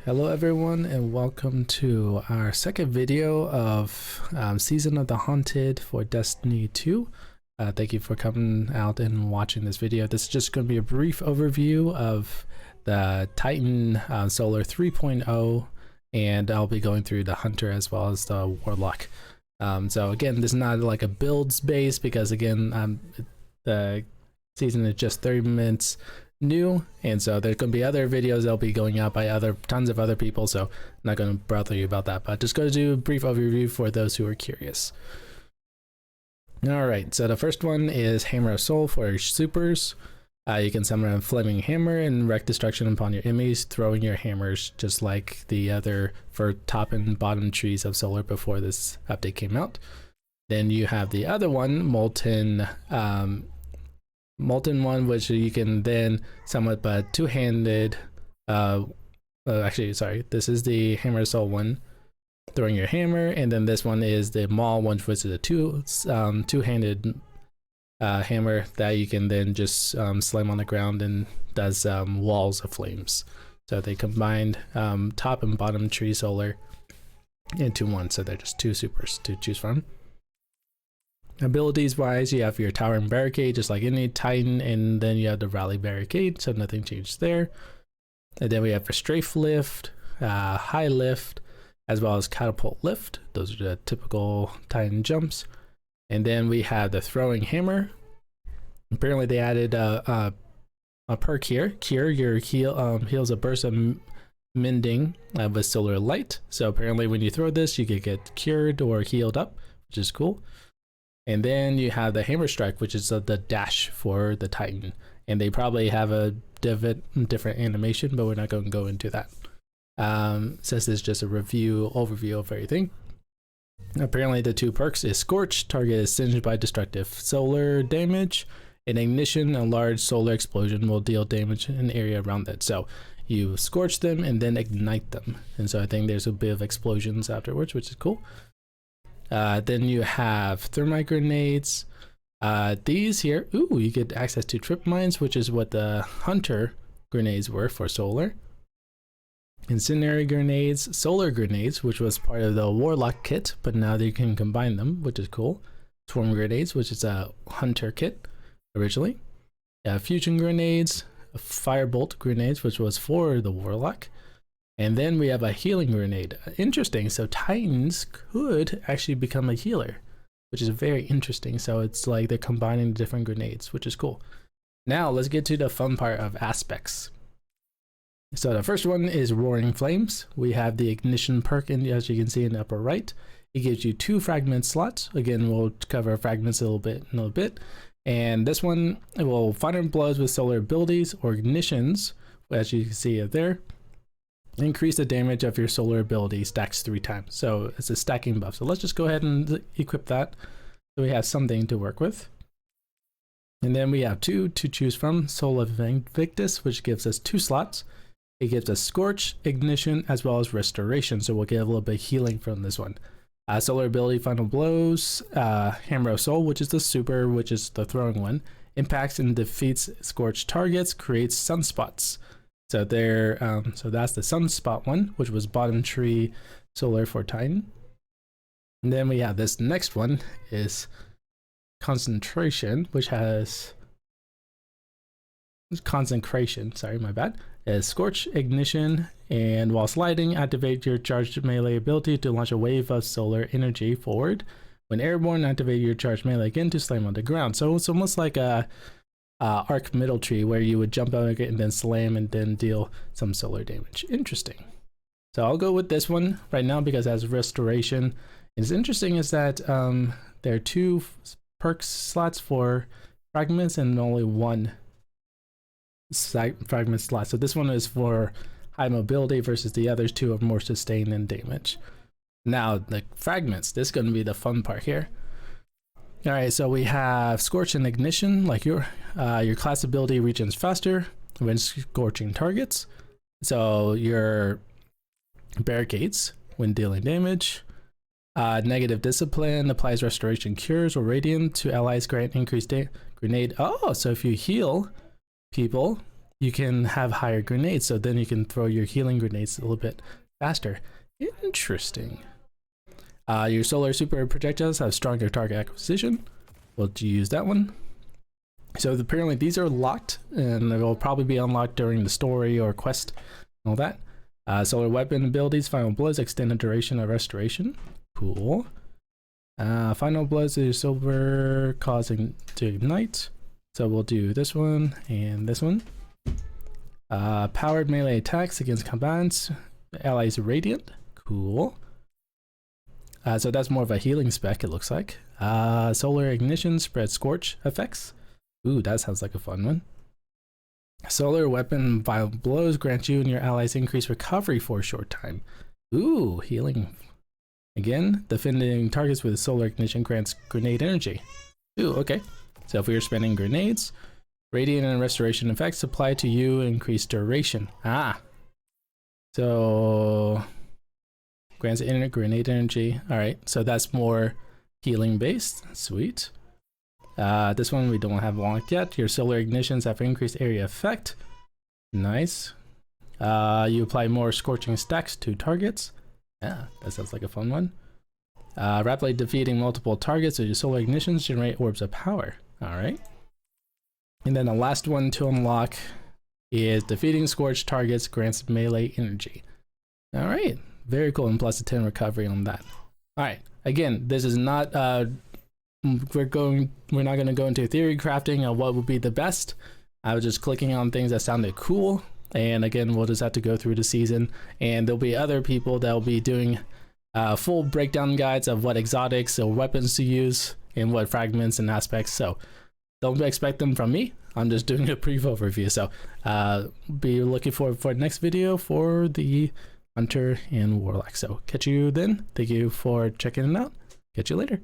Hello everyone and welcome to our second video of Season of the Haunted for Destiny 2. Thank you for coming out and watching this video. This is just going to be a brief overview of the Titan Solar 3.0, and I'll be going through the Hunter as well as the Warlock. So again, this is not like a builds base because again, the season is just 30 minutes new, and so there's going to be other videos that'll be going out by tons of other people, so I'm not going to bother you about that, but just going to do a brief overview for those who are curious. All right, so the first one is Hammer of Soul for your supers. You can summon a flaming hammer and wreak destruction upon your enemies, throwing your hammers just like the other for top and bottom trees of Solar before this update came out. Then you have the other one, Molten one, which you can then summon but two-handed. Actually, sorry, this is the Hammer of Soul one, throwing your hammer, and then this one is the Maul one, which is a two-handed hammer that you can then just slam on the ground and does walls of flames. So they combined top and bottom tree Solar into one, so they're just two supers to choose from. Abilities wise, you have your Tower and Barricade just like any Titan, and then you have the Rally Barricade, so nothing changed there. And then we have a Strafe Lift, High Lift, as well as Catapult Lift. Those are the typical Titan jumps. And then we have the Throwing Hammer. Apparently they added a perk here. Cure your heals a burst of mending with Solar Light. So apparently when you throw this, you could get cured or healed up, which is cool. And then you have the Hammer Strike, which is the dash for the Titan. And they probably have a different animation, but we're not going to go into that. Since it's just a overview of everything. Apparently the two perks is Scorch, target is singed by destructive solar damage. In Ignition, a large solar explosion will deal damage in an area around it. So you scorch them and then ignite them. And so I think there's a bit of explosions afterwards, which is cool. Then you have Thermite Grenades. These here, you get access to Trip Mines, which is what the Hunter grenades were for Solar. Incendiary Grenades, Solar Grenades, which was part of the Warlock kit, but now you can combine them, which is cool. Swarm Grenades, which is a Hunter kit originally. Fusion Grenades, Firebolt Grenades, which was for the Warlock. And then we have a Healing Grenade. Interesting, so Titans could actually become a healer, which is very interesting. So it's like they're combining different grenades, which is cool. Now let's get to the fun part of aspects. So the first one is Roaring Flames. We have the Ignition perk, and as you can see in the upper right, it gives you 2 fragment slots. Again, we'll cover fragments a little bit. And this one, it will Final Blows with Solar abilities or ignitions, as you can see it there. Increase the damage of your Solar ability stacks 3 times. So it's a stacking buff. So let's just go ahead and equip that so we have something to work with. And then we have 2 to choose from. Soul of Invictus, which gives us 2 slots. It gives us Scorch, Ignition, as well as Restoration. So we'll get a little bit of healing from this one. Solar ability Final Blows, Hammer of Soul, which is the super, which is the throwing one. Impacts and defeats scorched targets, creates sunspots. So there, so that's the Sunspot one, which was bottom tree Solar for Titan. And then we have this next one is Concentration, which has Consecration. Sorry, my bad. Is Scorch, Ignition, and while sliding, activate your charged melee ability to launch a wave of solar energy forward. When airborne, activate your charged melee again to slam on the ground. So it's almost like a arc middle tree where you would jump out and then slam and then deal some solar damage. Interesting. So I'll go with this one right now because it has Restoration. It's interesting is that there are 2 perk slots for fragments and only 1 fragment slot. So this one is for high mobility versus the others 2 are more sustain and damage. Now the fragments, this is going to be the fun part here. All right, so we have Scorch and Ignition, like your class ability regens faster when scorching targets. So your Barricades when dealing damage. Negative Discipline applies Restoration Cures or Radiant to allies, grant increased grenade. Oh, so if you heal people, you can have higher grenades, so then you can throw your healing grenades a little bit faster. Interesting. Your solar super projectiles have stronger target acquisition. We'll use that one. So apparently these are locked, and they will probably be unlocked during the story or quest and all that. Solar weapon abilities, final blows, extended duration of restoration. Cool. Final blows is silver, causing to ignite. So we'll do this one and this one. Powered melee attacks against combatants, allies radiant. Cool. So that's more of a healing spec, it looks like. Solar ignition, spread scorch effects. Ooh, that sounds like a fun one. Solar weapon violent blows grant you and your allies increased recovery for a short time. Ooh, healing. Again, defending targets with solar ignition grants grenade energy. Ooh, okay. So if we are spending grenades, radiant and restoration effects apply to you, increased duration. So grants grenade energy. All right, so that's more healing based. Sweet. This one we don't have locked yet. Your solar ignitions have increased area effect. Nice. You apply more scorching stacks to targets. Yeah, that sounds like a fun one. Rapidly defeating multiple targets with your solar ignitions generate orbs of power. All right. And then the last one to unlock is defeating scorched targets grants melee energy. All right, very cool, and plus a 10 recovery on that. All right, again, this is not we're not going to go into theory crafting of what would be the best. I was just clicking on things that sounded cool, and again, we'll just have to go through the season, and there'll be other people that will be doing full breakdown guides of what exotics or weapons to use and what fragments and aspects. So don't expect them from me. I'm just doing a brief overview. So be looking forward for the next video for the Hunter and Warlock. So catch you then. Thank you for checking it out. Catch you later.